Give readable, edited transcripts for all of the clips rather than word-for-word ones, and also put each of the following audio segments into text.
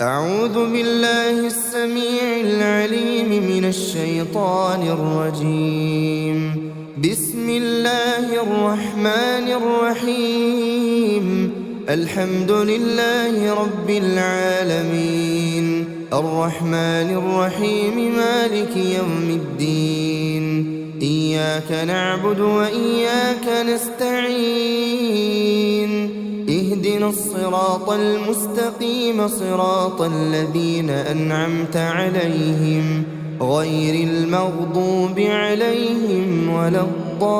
أعوذ بالله السميع العليم من الشيطان الرجيم. بسم الله الرحمن الرحيم. الحمد لله رب العالمين، الرحمن الرحيم، مالك يوم الدين. إياك نعبد وإياك نستعين. اهدنا الصراط المستقيم، صراط الذين أنعمت عليهم غير المغضوب عليهم ولا الضالين.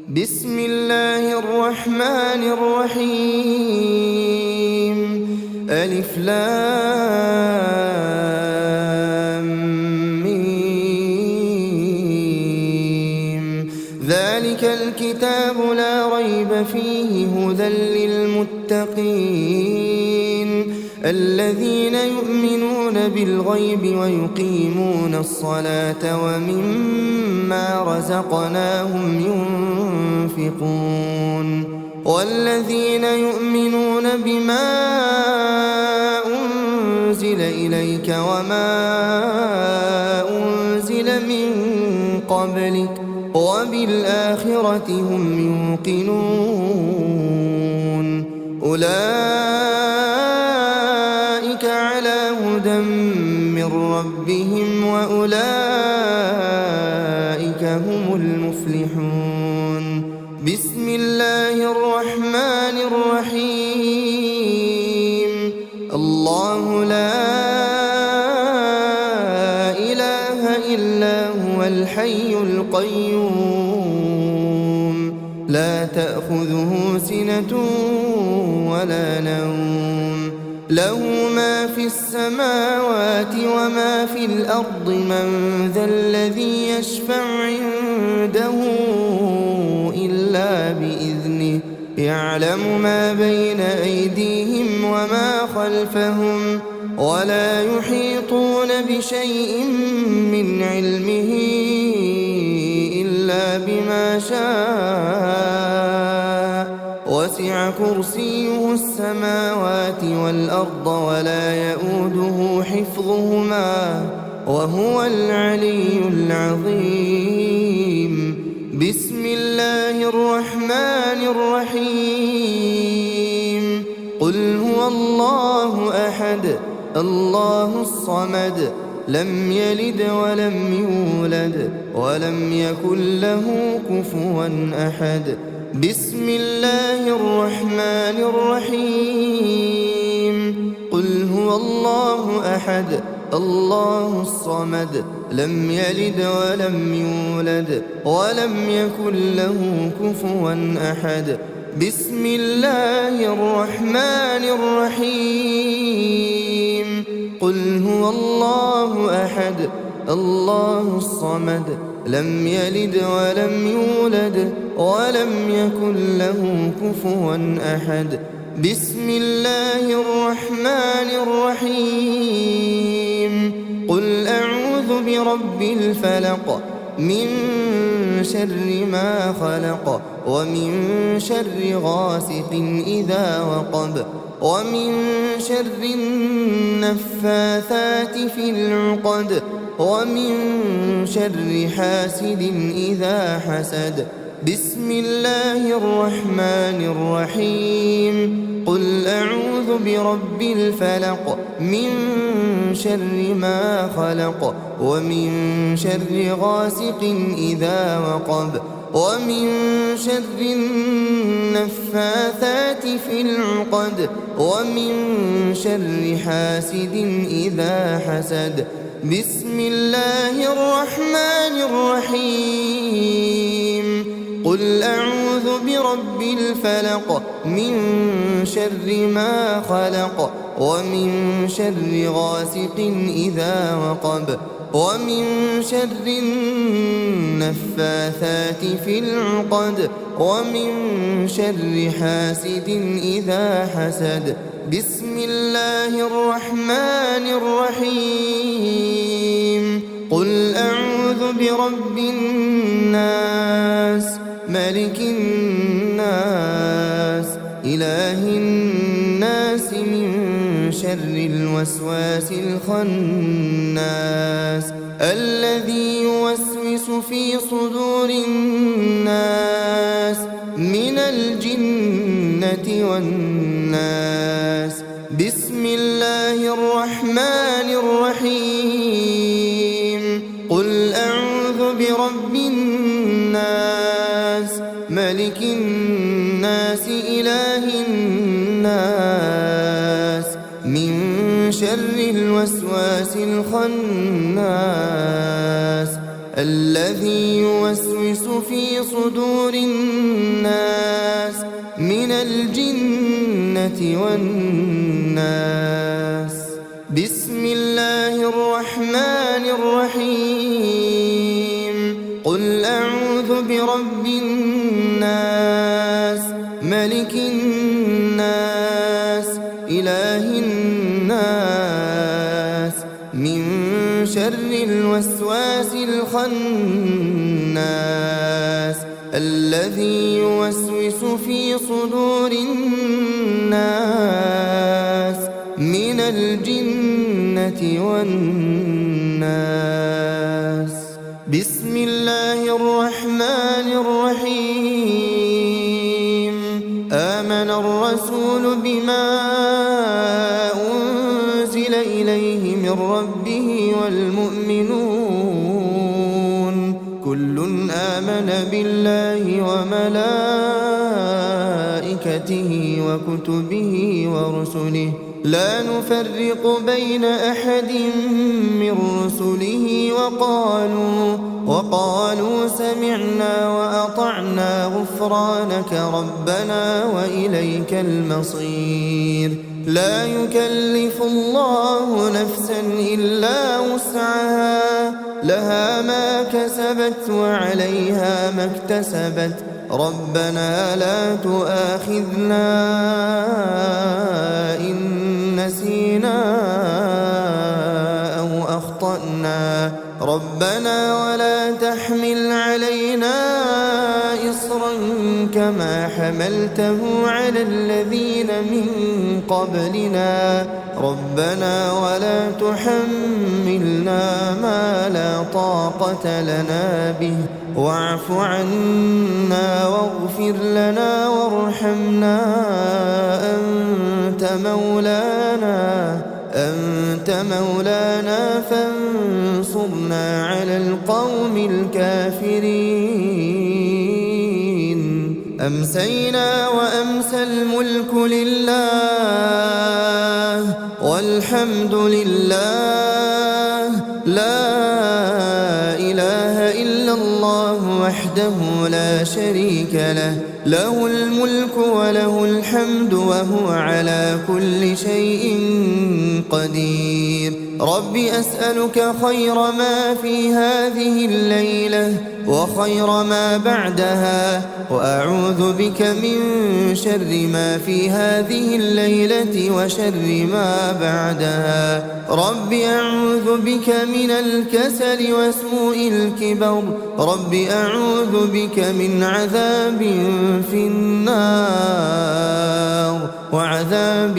بسم الله الرحمن الرحيم. ألف لام ذلك الكتاب لا ريب فيه هدى للمتقين الذين يؤمنون بالغيب ويقيمون الصلاة ومما رزقناهم ينفقون والذين يؤمنون بما أنزل إليك وما أنزل من قبلك وبالآخرة هم يوقنون. أولئك على هدى من ربهم وأولئك هم المفلحون. بسم الله الرحمن الرحيم. الله لا إله إلا هو الحي القيوم، لا تأخذه سنة ولا نوم، له ما في السماوات وما في الأرض. من ذا الذي يشفع عنده إلا بإذنه، يعلم ما بين أيديهم وما خلفهم ولا يحيطون بشيء من علمه إلا بما شاء. وسع كرسيه السماوات والأرض ولا يؤوده حفظهما وهو العلي العظيم. بسم الله الرحمن الرحيم. قل هو الله أحد الله الصمد، لم يلد ولم يولد ولم يكن له كفوا أحد. بسم الله الرحمن الرحيم. قل هو الله أحد الله الصمد، لم يلد ولم يولد ولم يكن له كفوا أحد. بسم الله الرحمن الرحيم. قل هو الله أحد الله الصمد، لم يلد ولم يولد ولم يكن له كفوا أحد. بسم الله الرحمن الرحيم. قل أعوذ برب الفلق، من شر ما خلق، ومن شر غاسق إذا وقب، ومن شر النفاثات في العقد، ومن شر حاسد إذا حسد. بسم الله الرحمن الرحيم. قل أعوذ برب الفلق، من شر ما خلق، ومن شر غاسق إذا وقب، ومن شر النفاثات في العقد، ومن شر حاسد إذا حسد. بسم الله الرحمن الرحيم. قل أعوذ برب الفلق، من شر ما خلق، ومن شر غاسق إذا وقب، ومن شر النفاثات في العقد، ومن شر حاسد إذا حسد. بسم الله الرحمن الرحيم. قل أعوذ برب الناس، ملك الناس إله الناس من شر الوسواس الخناس الذي يوسوس في صدور الناس من الجنة والناس. بسم الله الرحمن الرحيم. قل أعوذ برب الناس ملك الناس إله الناس من شر الوسواس الخناس الذي يوسوس في صدور الناس من الجنة والناس. بسم الله الرحمن الرحيم. قل أعوذ برب الناس ملك الناس إله الناس من شر الوسواس الخناس الذي يوسوس في صدور الناس من الجنة والناس. بسم الله الرحمن الرحيم. آمن الرسول بما أنزل إليه من ربه والمؤمنون كل آمن بالله وملائكته وكتبه ورسله لا نفرق بين أحد من رسله وقالوا سمعنا وأطعنا غفرانك ربنا وإليك المصير. لا يكلف الله نفسا إلا وسعها لها ما كسبت وعليها ما اكتسبت ربنا لا تؤاخذنا إن نسينا أو أخطأنا ربنا ولا تحمل علينا إصرا كما حملته على الذين من قبلنا ربنا ولا تحملنا ما لا طاقة لنا به واعف عنا واغفر لنا وارحمنا أنت مولانا فانصرنا على القوم الكافرين. أمسينا وأمسى الملك لله والحمد لله لا إله إلا الله وحده لا شريك له له الملك وله الحمد وهو على كل شيء قدير. رب أسألك خير ما في هذه الليلة وخير ما بعدها وأعوذ بك من شر ما في هذه الليلة وشر ما بعدها. رب أعوذ بك من الكسل وسوء الكبر رب أعوذ بك من عذاب في النار وعذاب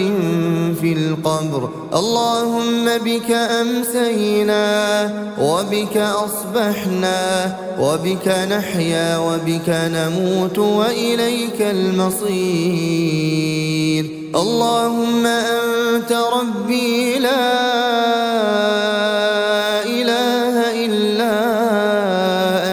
في القبر. اللهم بك أمسينا وبك أصبحنا وبك نحيا وبك نموت وإليك المصير. اللهم أنت ربي لا إله إلا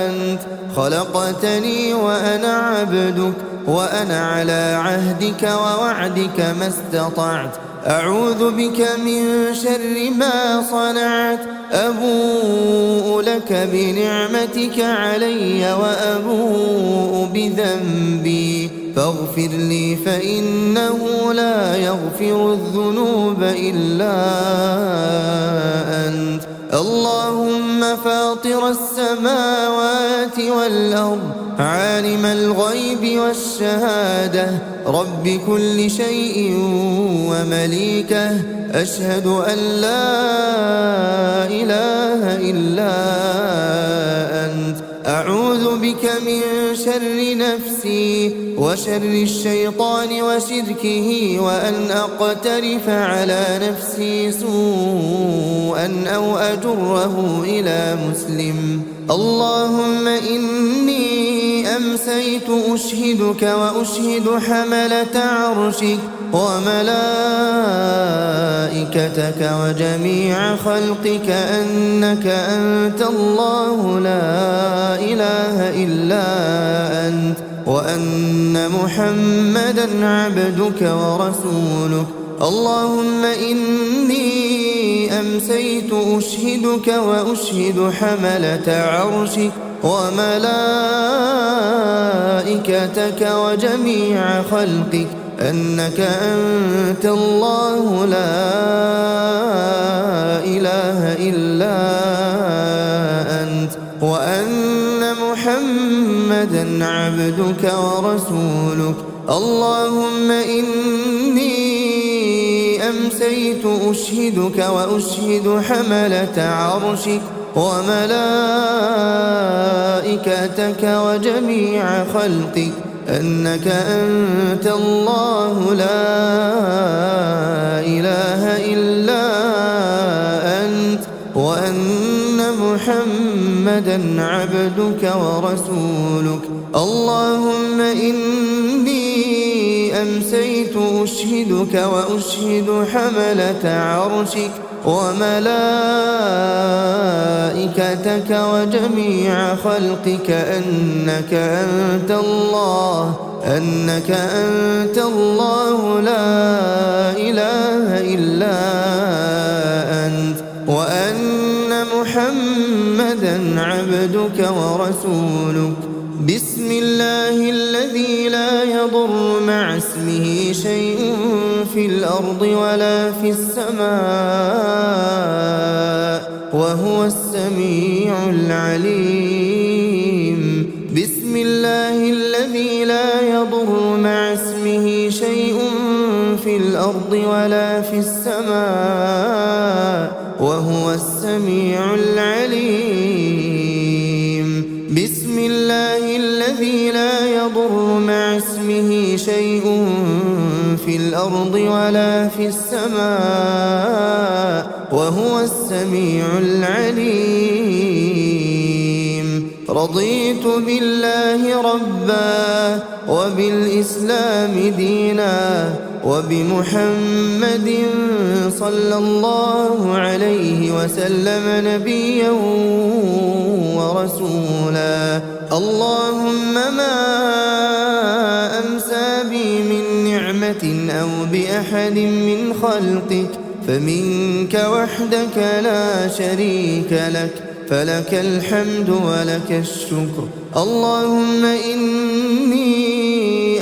أنت خلقتني وأنا عبدك وأنا على عهدك ووعدك ما استطعت. أعوذ بك من شر ما صنعت. أبوء لك بنعمتك علي وأبوء بذنبي فاغفر لي فإنه لا يغفر الذنوب إلا أنت. اللهم فاطر السماوات والأرض عالم الغيب والشهادة رب كل شيء ومليكه أشهد أن لا إله إلا أنت أعوذ بك من شر نفسي وشر الشيطان وشركه وأن أقترف على نفسي سوءا أو أجره إلى مسلم. اللهم إني أمسيت أشهدك وأشهد حملة عرشك وملائكتك وجميع خلقك أنك أنت الله لا إله إلا أنت، وأن محمدا عبدك ورسولك. اللهم إني أمسيت أشهدك وأشهد حملة عرشك وملائكتك وجميع خلقك أنك أنت الله لا إله إلا أنت، وأن محمدا عبدك ورسولك. اللهم إني أمسيت أشهدك وأشهد حملة عرشك وملائكتك وجميع خلقك أنك أنت الله لا إله إلا أنت، وأن محمدا عبدك ورسولك. اللهم إني أمسيت أشهدك وأشهد حملة عرشك وملائكتك وجميع خلقك أنك أنت الله لا إله إلا أنت، وأن محمدا عبدك ورسولك. بسم الله الذي لا يضر مع اسمه شيء في الأرض ولا في السماء وهو السميع العليم. بسم الله الذي لا يضر مع اسمه شيء في الأرض ولا في السماء وهو السميع العليم. بسم الله الذي لا يضر مع اسمه شيء في الأرض ولا في السماء وهو السميع العليم. رضيت بالله ربا وبالإسلام دينا وبمحمد صلى الله عليه وسلم نبيا ورسولا. اللهم ما أمسى بي من نعمة أو بأحد من خلقك فمنك وحدك لا شريك لك، فلك الحمد ولك الشكر. اللهم إني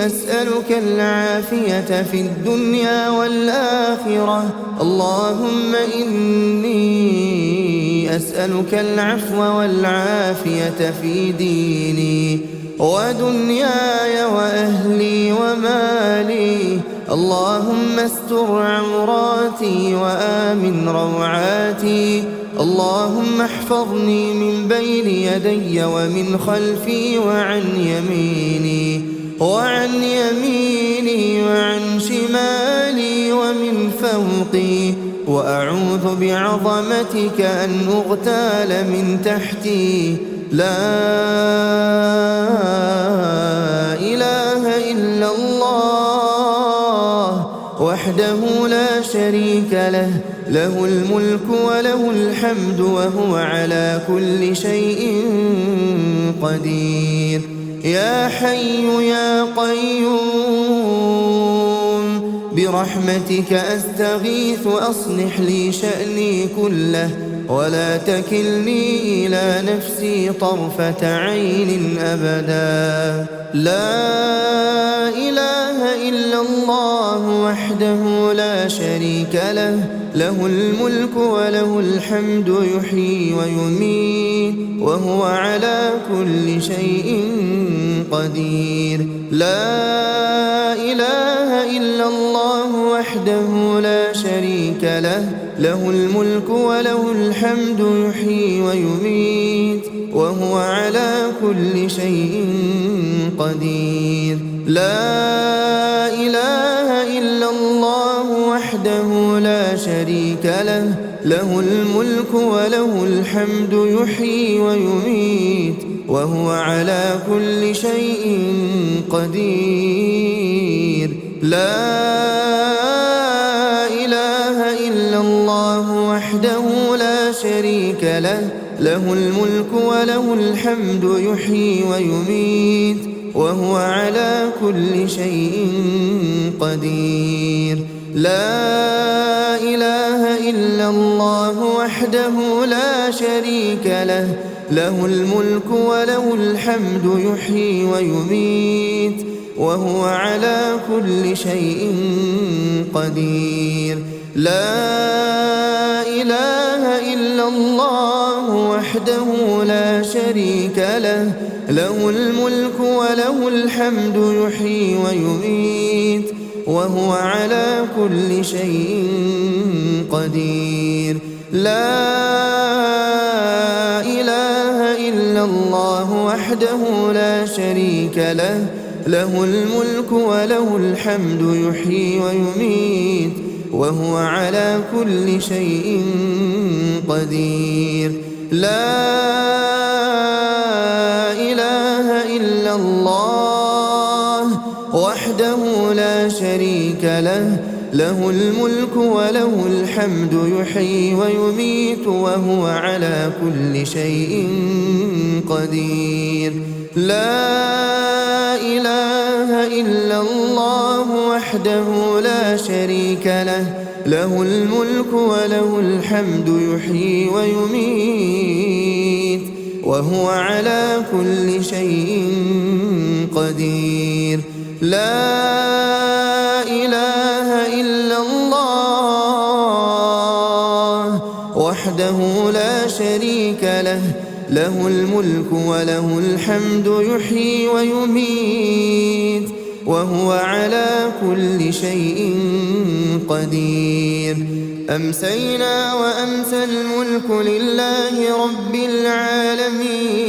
أسألك العافية في الدنيا والآخرة. اللهم إني أسألك العفو والعافية في ديني ودنياي وأهلي ومالي. اللهم استر عوراتي وآمن روعاتي. اللهم احفظني من بين يدي ومن خلفي وعن يميني وعن شمالي ومن فوقي، وأعوذ بعظمتك أن أغتال من تحتي. لا إله إلا الله وحده لا شريك له، له الملك وله الحمد وهو على كل شيء قدير. يا حي يا قيوم برحمتك أستغيث أصلح لي شأني كله ولا تكلني إلى نفسي طرفة عين أبدا. لا إله إلا الله وحده لا شريك له، له الملك وله الحمد يحيي ويميت وهو على كل شيء قدير. لا إله إلا الله وحده لا شريك له، له الملك وله الحمد يحيي ويميت وهو على كل شيء قدير. لا إله إلا الله وحده لا شريك له، له الملك وله الحمد يحيي ويميت وهو على كل شيء قدير. لا إله إلا الله وحده لا شريك له، له الملك وله الحمد يحيي ويميت وهو على كل شيء قدير. لا إله إلا الله وحده لا شريك له، له الملك وله الحمد يحيي ويميت وهو على كل شيء قدير. لا إله إلا الله وحده لا شريك له، له الملك وله الحمد يحيي ويميت وهو على كل شيء قدير. لا إله إلا الله وحده لا شريك له، له الملك وله الحمد يحيي ويميت وهو على كل شيء قدير. لا إله إلا الله وحده لا شريك له، له الملك وله الحمد يحيي ويميت وهو على كل شيء قدير. لا إله إلا الله وحده لا شريك له، له الملك وله الحمد يحيي ويميت وهو على كل شيء قدير. لا إله إلا الله وحده لا شريك له، له الملك وله الحمد يحيي ويميت وهو على كل شيء قدير. أمسينا وأمسى الملك لله رب العالمين.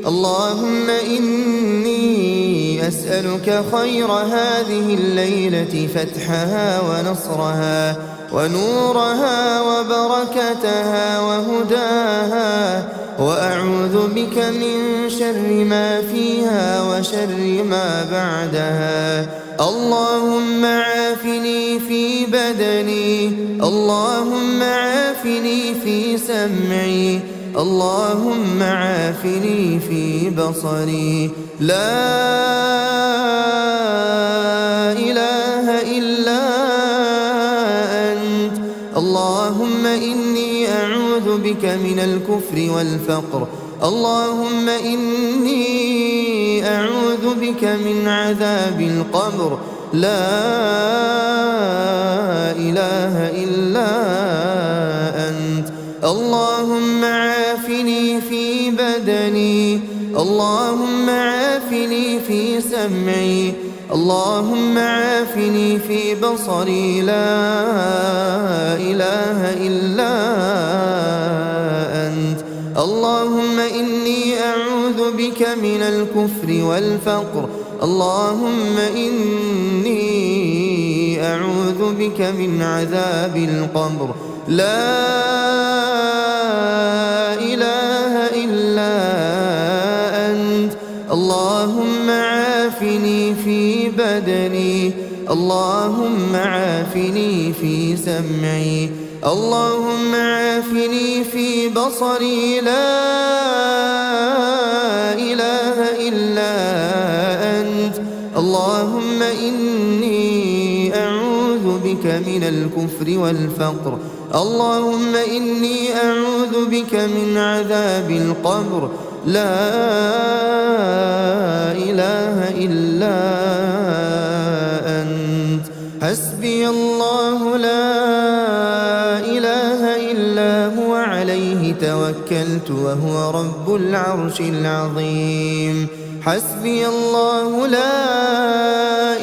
اللهم إني أسألك خير هذه الليلة، فتحها ونصرها ونورها وبركتها وهداها، وأعوذ بك من شر ما فيها وشر ما بعدها. اللهم عافني في بدني، اللهم عافني في سمعي، اللهم عافني في بصري. لا إله إلا أنت. اللهم إني أعوذ بك من الكفر والفقر، اللهم إني أعوذ بك من عذاب القبر. لا إله إلا أنت. اللهم عافني في بدني، اللهم عافني في سمعي، اللهم عافني في بصري. لا إله إلا أنت. اللهم إني أعوذ بك من الكفر والفقر، اللهم إني أعوذ بك من عذاب القبر. لا إله إلا أنت. اللهم عافني في بدني، اللهم عافني في سمعي، اللهم عافني في بصري. لا إله إلا أنت. اللهم إني أعوذ بك من الكفر والفقر، اللهم إني أعوذ بك من عذاب القبر. لا إله إلا أنت. حسبي الله لا إله إلا هو، عليه توكلت وهو رب العرش العظيم. حسبي الله لا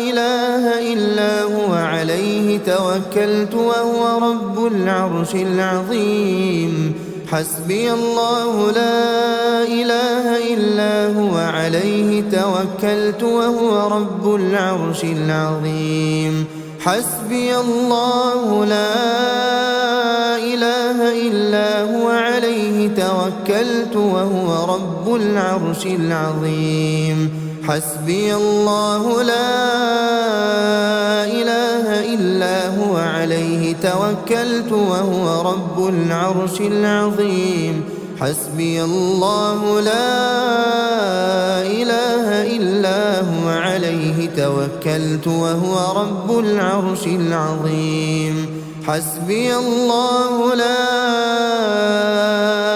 إله إلا هو، عليه توكلت وهو رب العرش العظيم. حسبي الله لا إله إلا هو عليه توكلت وهو رب العرش العظيم حسبي الله لا إله إلا هو عليه توكلت وهو رب العرش العظيم حسبي الله لا إله إلا هو عليه توكلت وهو رب العرش العظيم حسبي الله لا إله إلا هو عليه توكلت وهو رب العرش العظيم حسبي الله لا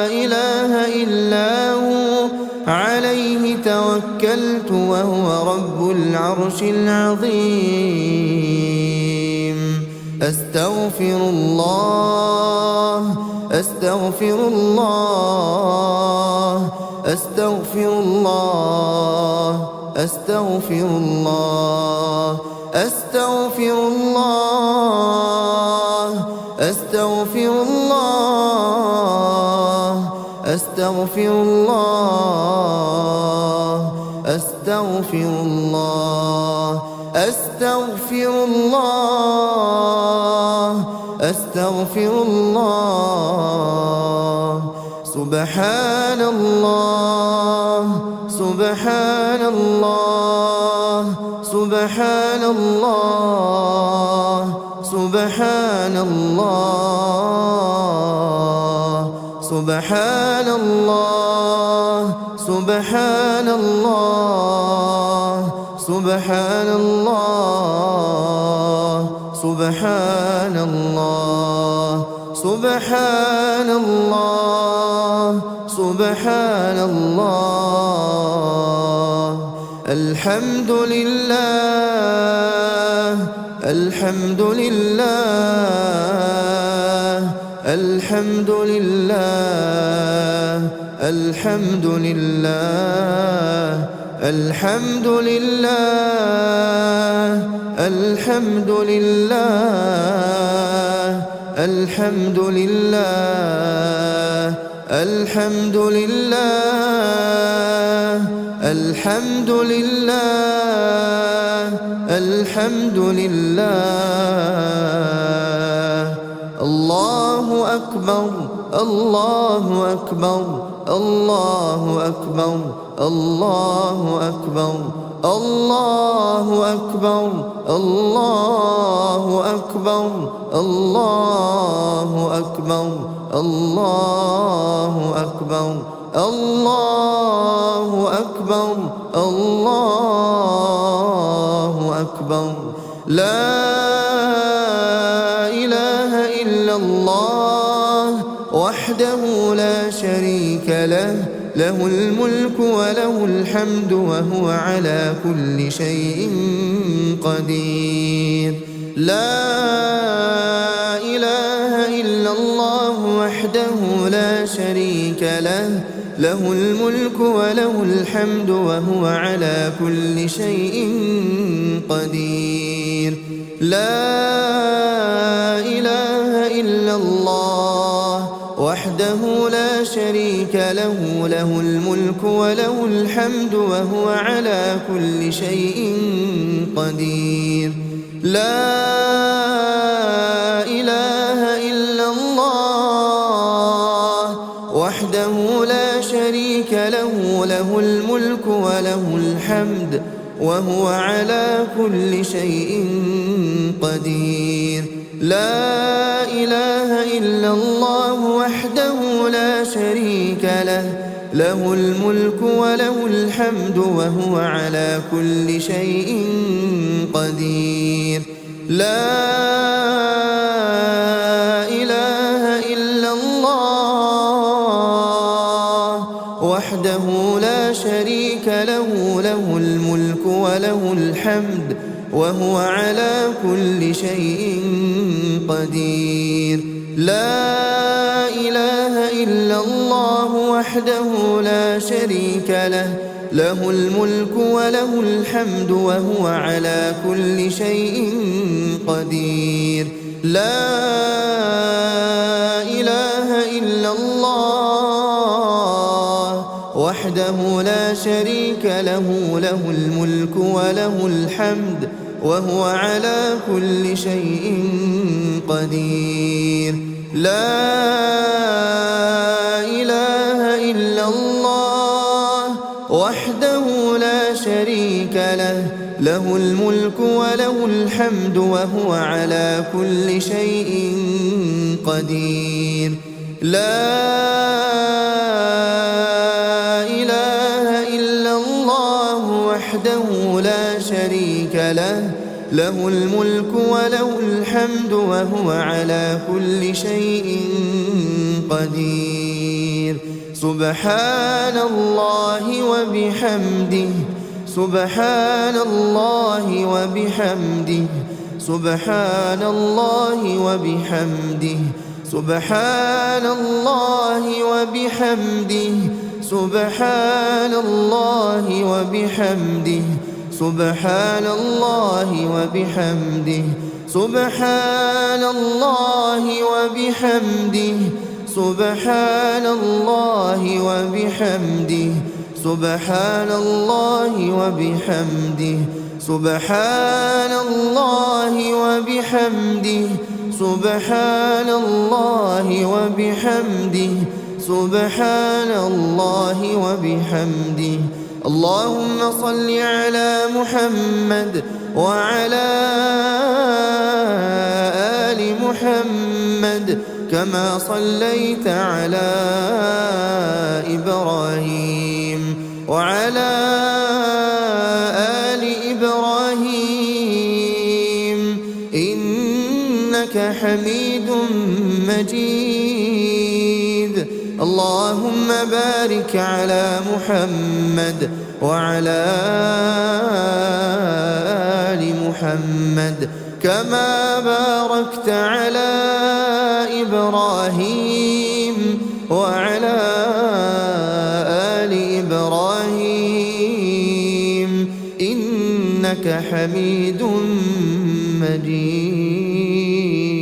إله إلا هو عليه توكلت وهو رب العرش العظيم أستغفر الله أستغفر الله أستغفر الله أستغفر الله أستغفر الله أستغفر الله أستغفر الله أستغفر الله أستغفر الله أستغفر الله سبحان الله سبحان الله سبحان الله سبحان الله سبحان الله سبحان الله سبحان الله سبحان الله سبحان الله سبحان الله الحمد لله الحمد لله الحمد لله الحمد لله الحمد لله الحمد لله الحمد لله الحمد لله الحمد لله الحمد لله الله أكبر الله أكبر الله أكبر الله أكبر الله أكبر الله أكبر الله أكبر الله أكبر الله أكبر الله أكبر لا إله إلا الله وحده لا شريك له له الملك وله الحمد وهو على كل شيء قدير لا إله إلا الله وحده لا شريك له له الملك وله الحمد وهو على كل شيء قدير لا إله إلا الله وحده لا شريك له له الملك وله الحمد وهو على كل شيء قدير لا إله إلا الله وحده لا شريك له له الملك وله الحمد وهو على كل شيء قدير لا إله إلا الله وحده لا شريك له له الملك وله الحمد وهو على كل شيء قدير لا إله إلا الله وحده لا شريك له له الملك وله الحمد وهو على كل شيء قدير لا إله إلا الله وحده لا شريك له له الملك وله الحمد وهو على كل شيء قدير لا إله إلا الله وحده لا شريك له، له الملك وله الحمد وهو على كل شيء قدير. لا إله إلا الله وحده لا شريك له، له الملك وله الحمد وهو على كل شيء قدير. لا إله إلا الله وحده لا شريك له، له الملك وله الحمد وهو على كل شيء قدير. سبحان الله وبحمده، سبحان الله وبحمده، سبحان الله وبحمده، سبحان الله وبحمده، سبحان الله وبحمده، سبحان الله وبحمده، سبحان الله وبحمده، سبحان الله وبحمده، سبحان الله وبحمده، سبحان الله وبحمده، سبحان الله وبحمده، سبحان الله وبحمده. اللهم صل على محمد وعلى آل محمد كما صليت على إبراهيم وعلى آل إبراهيم إنك حميد مجيد. اللهم بارك على محمد وعلى آل محمد كما باركت على إبراهيم وعلى آل إبراهيم إنك حميد مجيد.